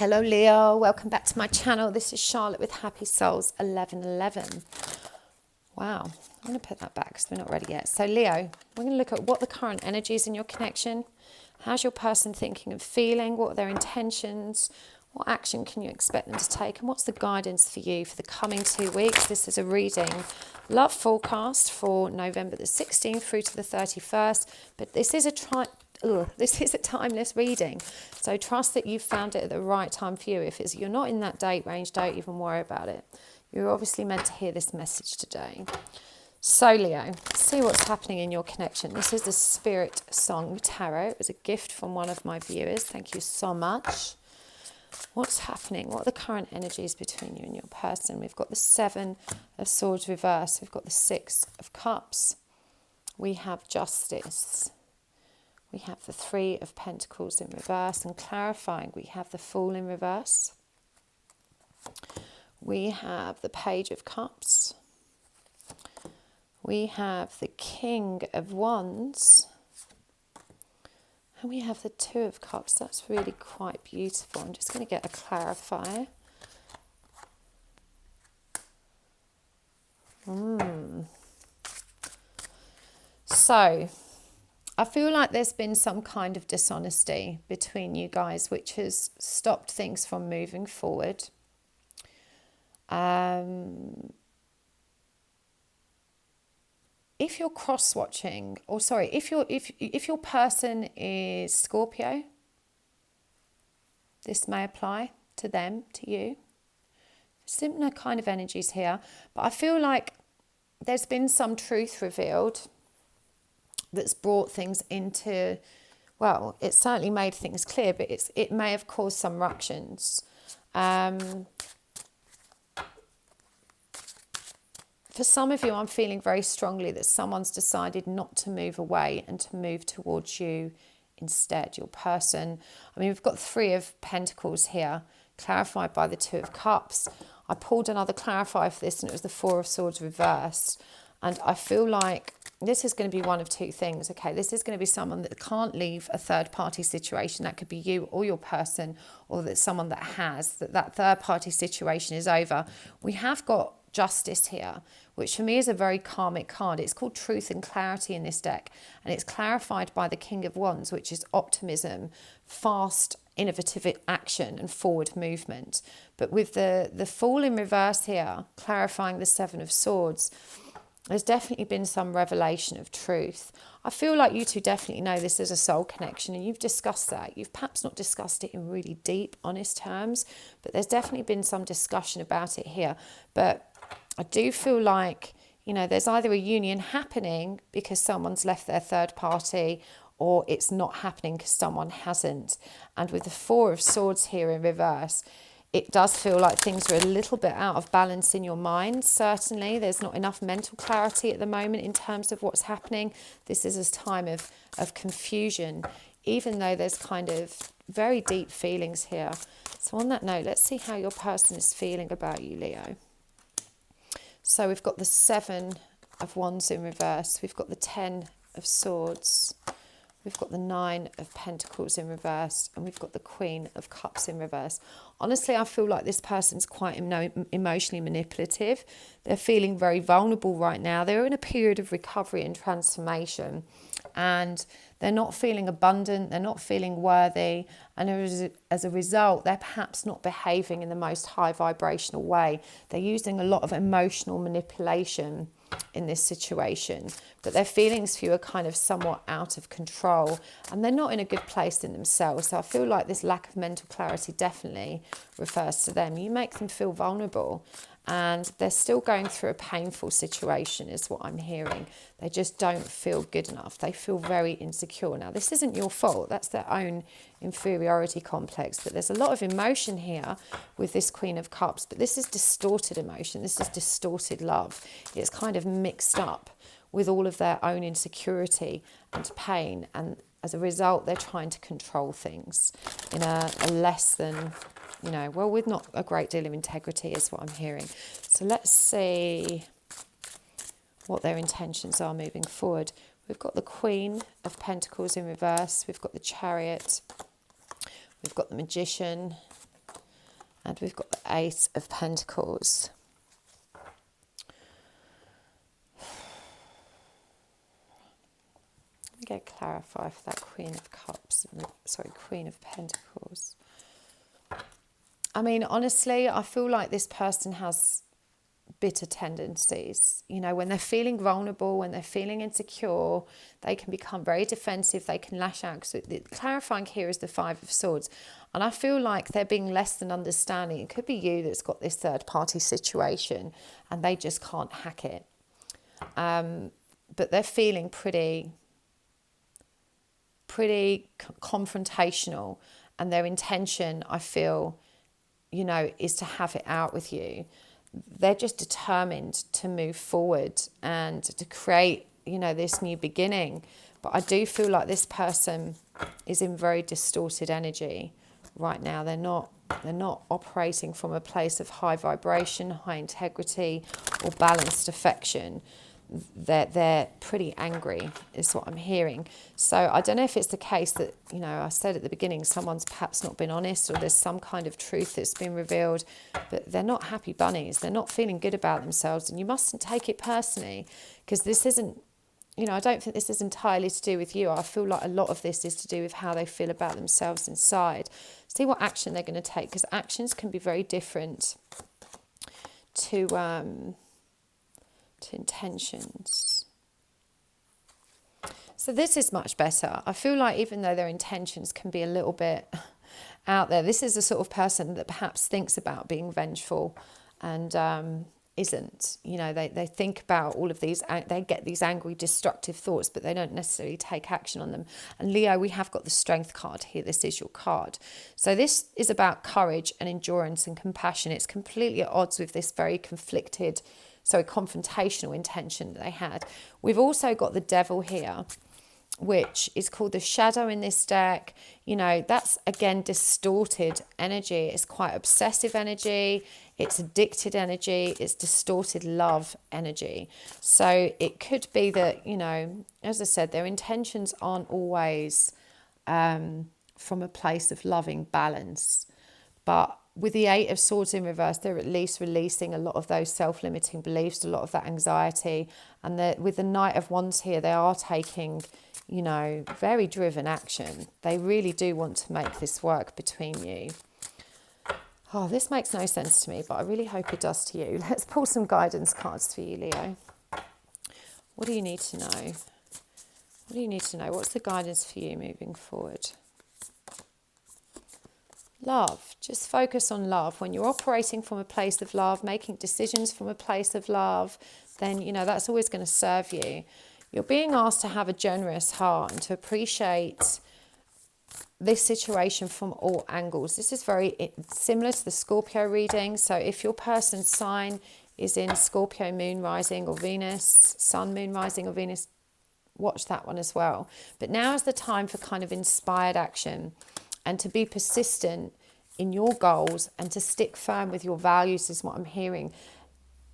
Hello Leo, welcome back to my channel. This is Charlotte with Happy Souls 1111. Wow, I'm going to put that back because we're not ready yet. So Leo, we're going to look at what the current energy is in your connection. How's your person thinking and feeling? What are their intentions? What action can you expect them to take? And what's the guidance for you for the coming 2 weeks? This is a reading, love forecast for November the 16th through to the 31st. But this is a timeless reading. So trust that you've found it at the right time for you. If you're not in that date range, don't even worry about it. You're obviously meant to hear this message today. So Leo, see what's happening in your connection. This is the Spirit Song Tarot. It was a gift from one of my viewers. Thank you so much. What's happening? What are the current energies between you and your person? We've got the 7 of Swords reversed. We've got the 6 of Cups. We have Justice. We have the 3 of Pentacles in reverse. And clarifying, we have the Fool in reverse. We have the Page of Cups. We have the King of Wands. And we have the 2 of Cups. That's really quite beautiful. I'm just going to get a clarifier. So, I feel like there's been some kind of dishonesty between you guys, which has stopped things from moving forward. If you're cross-watching, or sorry, if your person is Scorpio, this may apply to them, to you. Similar kind of energies here, but I feel like there's been some truth revealed that's brought things into, well, it certainly made things clear, but it may have caused some ructions. For some of you, I'm feeling very strongly that someone's decided not to move away and to move towards you instead, your person. I mean, we've got 3 of Pentacles here, clarified by the 2 of Cups. I pulled another clarifier for this, and it was the 4 of Swords reversed. And I feel like this is going to be one of 2 things. Okay, this is going to be someone that can't leave a third-party situation. That could be you or your person, or that someone that has, that third-party situation is over. We have got Justice here, which for me is a very karmic card. It's called Truth and Clarity in this deck, and it's clarified by the King of Wands, which is optimism, fast, innovative action and forward movement. But with the Fool in reverse here, clarifying the 7 of Swords, there's definitely been some revelation of truth. I feel like you two definitely know this as a soul connection, and you've discussed that. You've perhaps not discussed it in really deep, honest terms, but there's definitely been some discussion about it here. But I do feel like, you know, there's either a union happening because someone's left their third party, or it's not happening because someone hasn't. And with the 4 of Swords here in reverse, it does feel like things are a little bit out of balance in your mind. Certainly, there's not enough mental clarity at the moment in terms of what's happening. This is a time of confusion, even though there's kind of very deep feelings here. So on that note, let's see how your person is feeling about you, Leo. So we've got the 7 of Wands in reverse. We've got the 10 of Swords. We've got the 9 of Pentacles in reverse, and we've got the Queen of Cups in reverse. Honestly, I feel like this person's quite emotionally manipulative. They're feeling very vulnerable right now. They're in a period of recovery and transformation, and they're not feeling abundant. They're not feeling worthy, and as a result, they're perhaps not behaving in the most high vibrational way. They're using a lot of emotional manipulation in this situation, but their feelings for you are kind of somewhat out of control, and they're not in a good place in themselves. So I feel like this lack of mental clarity definitely refers to them. You make them feel vulnerable, and they're still going through a painful situation is what I'm hearing. They just don't feel good enough. They feel very insecure. Now, this isn't your fault. That's their own inferiority complex, but there's a lot of emotion here with this Queen of Cups, but this is distorted emotion. This is distorted love. It's kind of mixed up with all of their own insecurity and pain, and as a result, they're trying to control things in a less than, you know, well, with not a great deal of integrity is what I'm hearing. So let's see what their intentions are moving forward. We've got the Queen of Pentacles in reverse. We've got the Chariot. We've got the Magician. And we've got the Ace of Pentacles. Let me go clarify for that Queen of Cups. Sorry, Queen of Pentacles. I mean, honestly, I feel like this person has bitter tendencies. You know, when they're feeling vulnerable, when they're feeling insecure, they can become very defensive, they can lash out. So the clarifying here is the Five of Swords. And I feel like they're being less than understanding. It could be you that's got this third party situation and they just can't hack it. But they're feeling pretty confrontational, and their intention, I feel, you know, is to have it out with you. They're just determined to move forward and to create, you know, this new beginning. But I do feel like this person is in very distorted energy right now. They're not operating from a place of high vibration, high integrity, or balanced affection. They're pretty angry is what I'm hearing. So I don't know if it's the case that, you know, I said at the beginning, someone's perhaps not been honest, or there's some kind of truth that's been revealed, but they're not happy bunnies. They're not feeling good about themselves, and you mustn't take it personally, because this isn't, you know, I don't think this is entirely to do with you. I feel like a lot of this is to do with how they feel about themselves inside. See what action they're going to take, because actions can be very different to intentions. So this is much better. I feel like even though their intentions can be a little bit out there, this is the sort of person that perhaps thinks about being vengeful and isn't. You know, they think about all of these, they get these angry, destructive thoughts, but they don't necessarily take action on them. And Leo, we have got the Strength card here. This is your card. So this is about courage and endurance and compassion. It's completely at odds with this very confrontational intention that they had. We've also got the Devil here, which is called the Shadow in this deck. You know, that's again distorted energy. It's quite obsessive energy. It's addicted energy. It's distorted love energy. So it could be that, you know, as I said, their intentions aren't always from a place of loving balance. But with the Eight of Swords in reverse, they're at least releasing a lot of those self-limiting beliefs, a lot of that anxiety. And with the Knight of Wands here, they are taking, you know, very driven action. They really do want to make this work between you. Oh, this makes no sense to me, but I really hope it does to you. Let's pull some guidance cards for you, Leo. What do you need to know? What do you need to know? What's the guidance for you moving forward? Love. Just focus on love. When you're operating from a place of love, making decisions from a place of love, then, you know, that's always going to serve you. You're being asked to have a generous heart and to appreciate this situation from all angles. This is very similar to the Scorpio reading. So if your person's sign is in Scorpio moon rising or Venus, sun moon rising or Venus, watch that one as well. But now is the time for kind of inspired action and to be persistent in your goals and to stick firm with your values is what I'm hearing.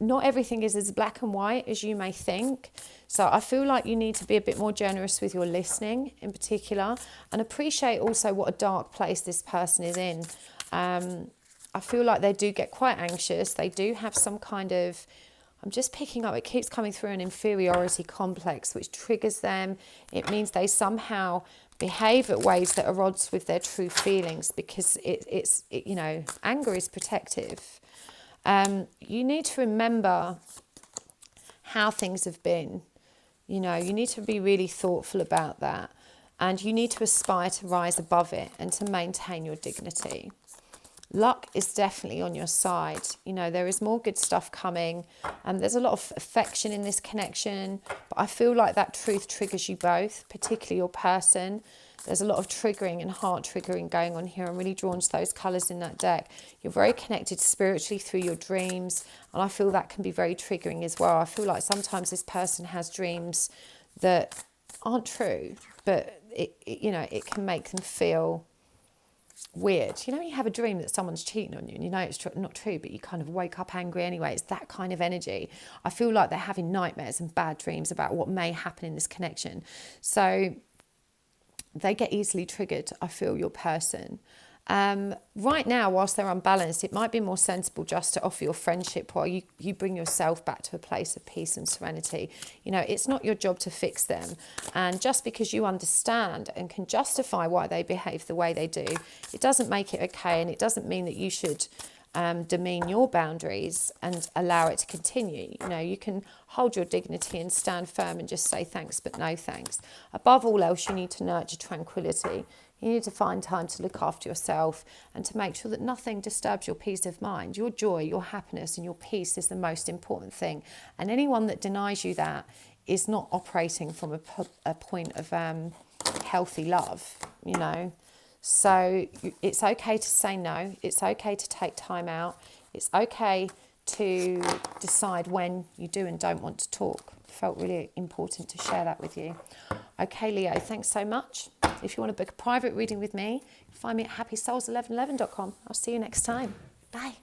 Not everything is as black and white as you may think. So I feel like you need to be a bit more generous with your listening in particular, and appreciate also what a dark place this person is in. I feel like they do get quite anxious. They do have some kind of, I'm just picking up, it keeps coming through, an inferiority complex, which triggers them. It means they somehow behave at ways that are odds with their true feelings, because it's you know, anger is protective. You need to remember how things have been. You know, you need to be really thoughtful about that. And you need to aspire to rise above it and to maintain your dignity. Luck is definitely on your side. You know, there is more good stuff coming. And there's a lot of affection in this connection. But I feel like that truth triggers you both, particularly your person. There's a lot of triggering and heart triggering going on here. I'm really drawn to those colours in that deck. You're very connected spiritually through your dreams. And I feel that can be very triggering as well. I feel like sometimes this person has dreams that aren't true. But, you know, it can make them feel weird. You know, you have a dream that someone's cheating on you and you know it's not true, but you kind of wake up angry anyway. It's that kind of energy. I feel like they're having nightmares and bad dreams about what may happen in this connection. So they get easily triggered, I feel, your person. Right now, whilst they're unbalanced, it might be more sensible just to offer your friendship while you bring yourself back to a place of peace and serenity. You know, it's not your job to fix them. And just because you understand and can justify why they behave the way they do, it doesn't make it okay, and it doesn't mean that you should demean your boundaries and allow it to continue. You know, you can hold your dignity and stand firm and just say thanks but no thanks. Above all else, you need to nurture tranquility. You need to find time to look after yourself and to make sure that nothing disturbs your peace of mind. Your joy, your happiness and your peace is the most important thing. And anyone that denies you that is not operating from a point of healthy love, you know. So it's okay to say no. It's okay to take time out. It's okay to decide when you do and don't want to talk. Felt really important to share that with you. Okay, Leo, thanks so much. If you want to book a private reading with me, find me at happysouls1111.com. I'll see you next time. Bye.